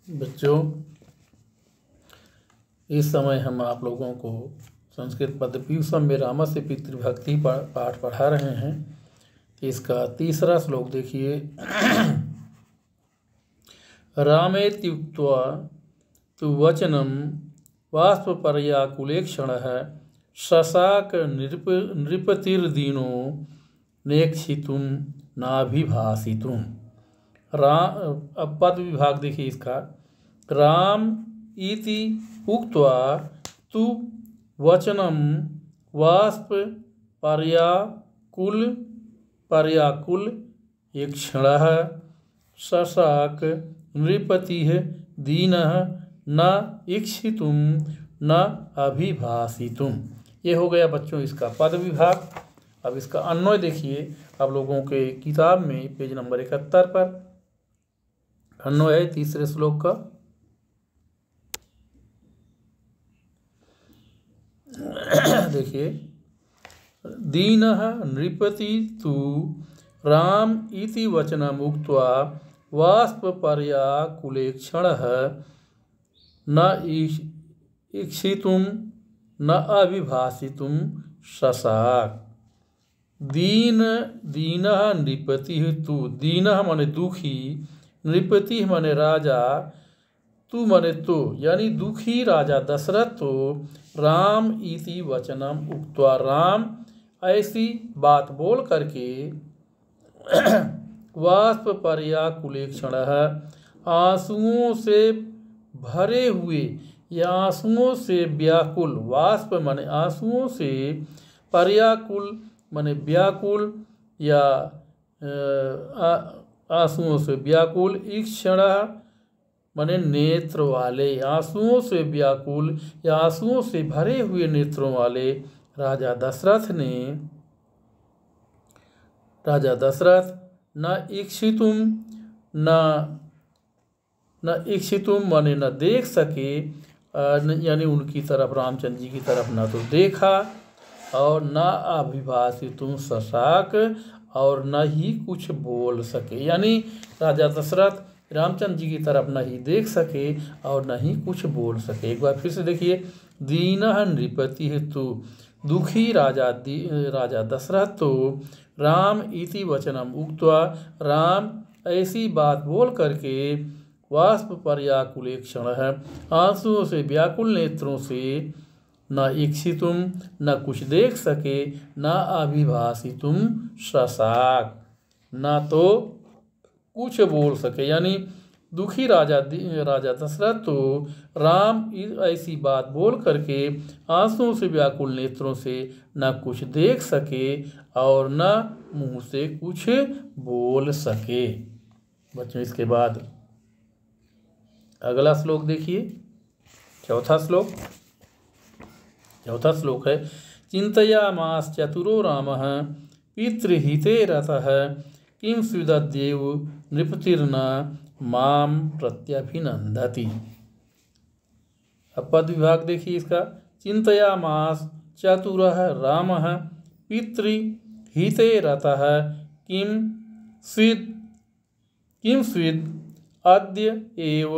बच्चों, इस समय हम आप लोगों को संस्कृत पद पीयूषम में रामस्य पितृभक्ति पाठ पढ़ा रहे हैं। इसका तीसरा श्लोक देखिए। रामेत्युक्त्वा तु वचनं बाष्पपर्याकुलेक्षणः शशाक नृपतिर्दीनो नेक्षितुं नाभिभाषितुं। अब पद विभाग देखिए इसका। राम इति उक्त्वा तु वचनं बाष्पपर्याकुल क्षणः शशाक नृपतिः दीनः न इक्षितुं न अभिभाषितुं। ये हो गया बच्चों इसका पद विभाग। अब इसका अन्वय देखिए आप लोगों के किताब में पेज नंबर 71 पर अन्वय है तीसरे श्लोक का। देखिए, दीनः नृपति तु राम इति वचनम् उक्त्वा बाष्पपर्याकुलेक्षणः न इक्षितुं न अभिभाषितुं शशाक। दीनः नृपतिः तु, दीनः माने दुखी, नृपतिः माने राजा, तु माने तो, यानी दुखी राजा दशरथ तो राम इति वचनम उक्त्वा, राम ऐसी बात बोल करके बाष्पपर्याकुलेक्षणः आंसुओं से भरे हुए या आंसुओं से व्याकुल, वाष्प माने आंसुओं से, पर्याकुल माने व्याकुल या आंसुओं से व्याकुल, ईक्षण माने नेत्र वाले, आंसुओं से व्याकुल या आंसुओं से भरे हुए नेत्रों वाले राजा दशरथ न इक्षितुम माने न देख सके, यानी उनकी तरफ, रामचंद्र जी की तरफ न तो देखा, और न अभिभाषितुम शशाक, और न ही कुछ बोल सके, यानी राजा दशरथ रामचंद्र जी की तरफ न ही देख सके और न ही कुछ बोल सके। एक बार फिर से देखिए। दीनः नृपतिः तु, दुखी राजा दशरथ तो राम इति वचनम उक्त्वा, राम ऐसी बात बोल करके बाष्पपर्याकुलेक्षणः आंसुओं से व्याकुल नेत्रों से न इक्षितुम न कुछ देख सके, न अभिभाषितुम शशाक, न तो कुछ बोल सके, यानी दुखी राजा दशरथ तो राम ऐसी बात बोल करके आंसुओं से व्याकुल नेत्रों से न कुछ देख सके और न मुंह से कुछ बोल सके। बच्चों, इसके बाद अगला श्लोक देखिए। चौथा श्लोक है। चिंतयामास चतुरो रामः पितृहिते रतः किं स्विदद्येव नृपतिर्न माम प्रत्यभिनंदति। अब पद विभाग देखिए इसका। चिंतयामास चतुरः रामः पितृहिते रतः किं स्विद अद्य एव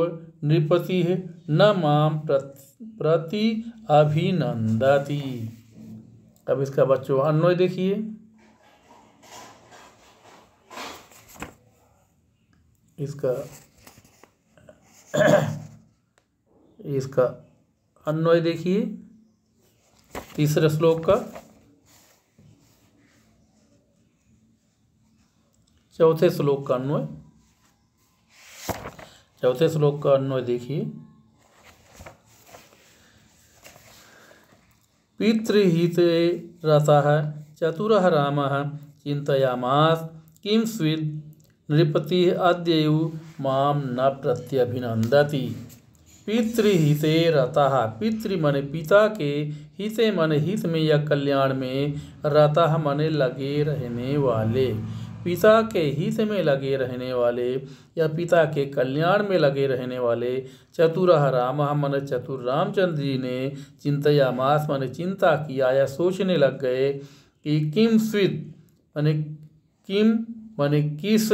नृपतिः न माम प्रति अभिनंदति। अब इसका बच्चों अन्वय देखिए। इसका अन्वय देखिए तीसरे श्लोक का। चौथे श्लोक का अन्वय देखिए। पितृहिते रतः चतुरः रामः चिंतयामास किं स्विद नृपतिः अद्यैव माम न प्रत्यभिनंदति। पितृहिते रतः, पितृ माने पिता के, हिते माने हित में या कल्याण में, रतः माने लगे रहने वाले, पिता के हित में लगे रहने वाले या पिता के कल्याण में लगे रहने वाले। चतुरः रामः माने चतुर रामचंद्र जी ने, चिंतयामास माने चिंता किया या सोचने लग गए कि किम स्विद माने किम माने किस,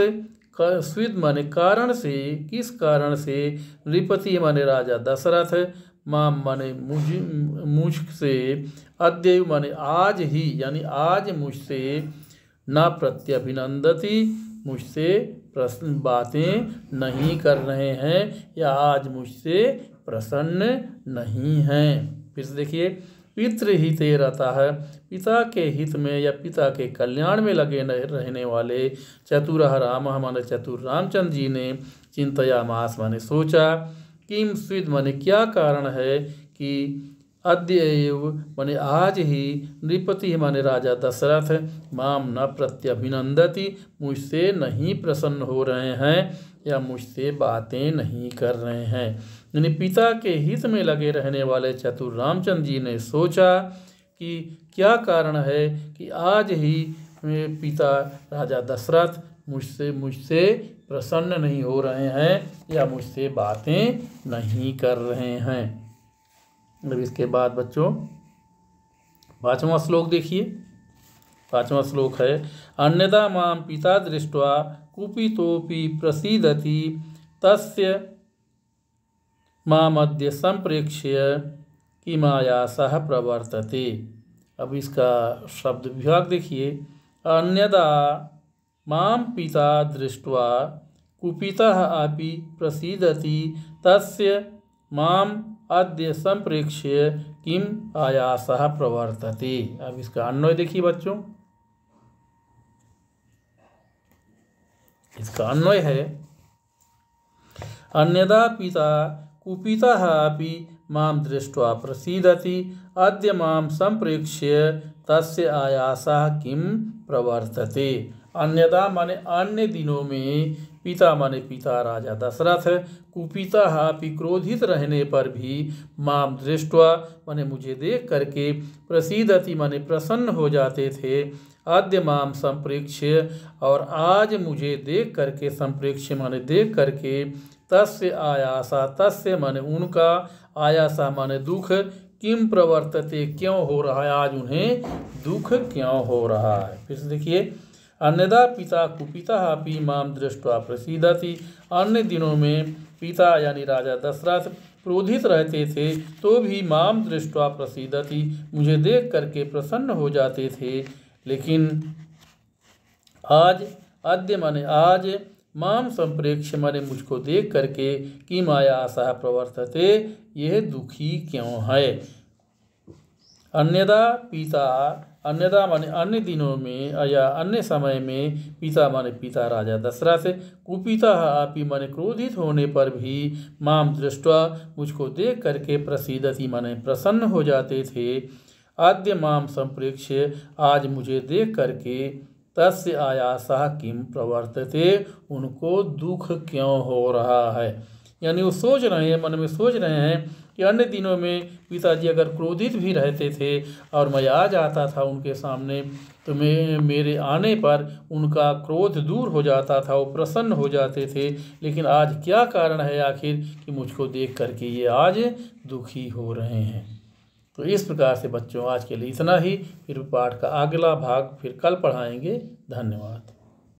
स्विद माने कारण से, किस कारण से, नृपति माने राजा दशरथ, माम माने मुझ से, अद्य माने आज ही यानी आज मुझसे, न प्रत्यभिनंदति मुझसे प्रश्न बातें नहीं कर रहे हैं या आज मुझसे प्रसन्न नहीं हैं। फिर से देखिए, पितृहिते रतः पिता के हित में या पिता के कल्याण में लगे रहने वाले चतुरः रामः माने चतुर रामचंद्र जी ने चिंतयामास माने सोचा, किम स्विद माने क्या कारण है कि अद्य एव माने आज ही, नृपति माने राजा दशरथ माम न प्रत्यभिनंदति मुझसे नहीं प्रसन्न हो रहे हैं या मुझसे बातें नहीं कर रहे हैं। यानी पिता के हित में लगे रहने वाले चतुर रामचंद्र जी ने सोचा कि क्या कारण है कि आज ही पिता राजा दशरथ मुझसे प्रसन्न नहीं हो रहे हैं या मुझसे बातें नहीं कर रहे हैं। अब इसके बाद बच्चों 5वां श्लोक देखिए। 5वां श्लोक है, अन्यदा माम पिता दृष्ट्वा कुपितोपि प्रसीदति तस्य मामद्य संप्रेक्ष्य किमायासः प्रवर्तते। अब इसका शब्द विभाग देखिए, अन्यदा माम पिता दृष्ट्वा कुपितः अपि प्रसीदति तस्य माम अद्य संप्रेक्ष्य किम आयासः प्रवर्तते। अब इसका अन्वय देखिए बच्चों, इसका अन्वय है, अन्यदा पिता कुपितः अपि माम दृष्ट्वा प्रसीदति अद्य माम संप्रेक्ष्य तस्य आयासः किम प्रवर्तते। अन्यदा माने अन्य दिनों में, पिता माने पिता राजा दशरथ, कुपितः अपि क्रोधित रहने पर भी, माम दृष्ट्वा माने मुझे देख करके, प्रसीदति माने प्रसन्न हो जाते थे, अद्य माम संप्रेक्ष्य और आज मुझे देख करके, संप्रेक्ष्य माने देख करके, तस्य आयासा तस्य माने उनका, आयासा माने दुख, किम प्रवर्तते क्यों हो रहा है, आज उन्हें दुख क्यों हो रहा है। फिर से देखिए, अन्यदा पिता कुपितः अपि माम दृष्ट्वा प्रसीदति, अन्य दिनों में पिता यानी राजा दशरथ क्रोधित रहते थे तो भी माम दृष्ट्वा प्रसीदति मुझे देख करके प्रसन्न हो जाते थे, लेकिन आज, अद्य माने आज, माम संप्रेक्ष्य माने मुझको देख करके, कि माया आशा प्रवर्तते यह दुखी क्यों है। अन्यदा पिता, अन्यदा माने अन्य दिनों में या अन्य समय में, पिता माने पिता राजा दशरथ, कुपिता अपि माने क्रोधित होने पर भी, माम दृष्ट्वा मुझको देख करके, प्रसीदति माने प्रसन्न हो जाते थे, आद्य माम संप्रेक्ष्य आज मुझे देख करके, तस्य आयासा किम प्रवर्तते उनको दुख क्यों हो रहा है। यानी वो सोच रहे हैं, मन में सोच रहे हैं कि अन्य दिनों में पिताजी अगर क्रोधित भी रहते थे और मैं आ जाता था उनके सामने तो मेरे आने पर उनका क्रोध दूर हो जाता था, वो प्रसन्न हो जाते थे, लेकिन आज क्या कारण है आखिर कि मुझको देख करके ये आज दुखी हो रहे हैं। तो इस प्रकार से बच्चों आज के लिए इतना ही, फिर पाठ का अगला भाग फिर कल पढ़ाएंगे। धन्यवाद।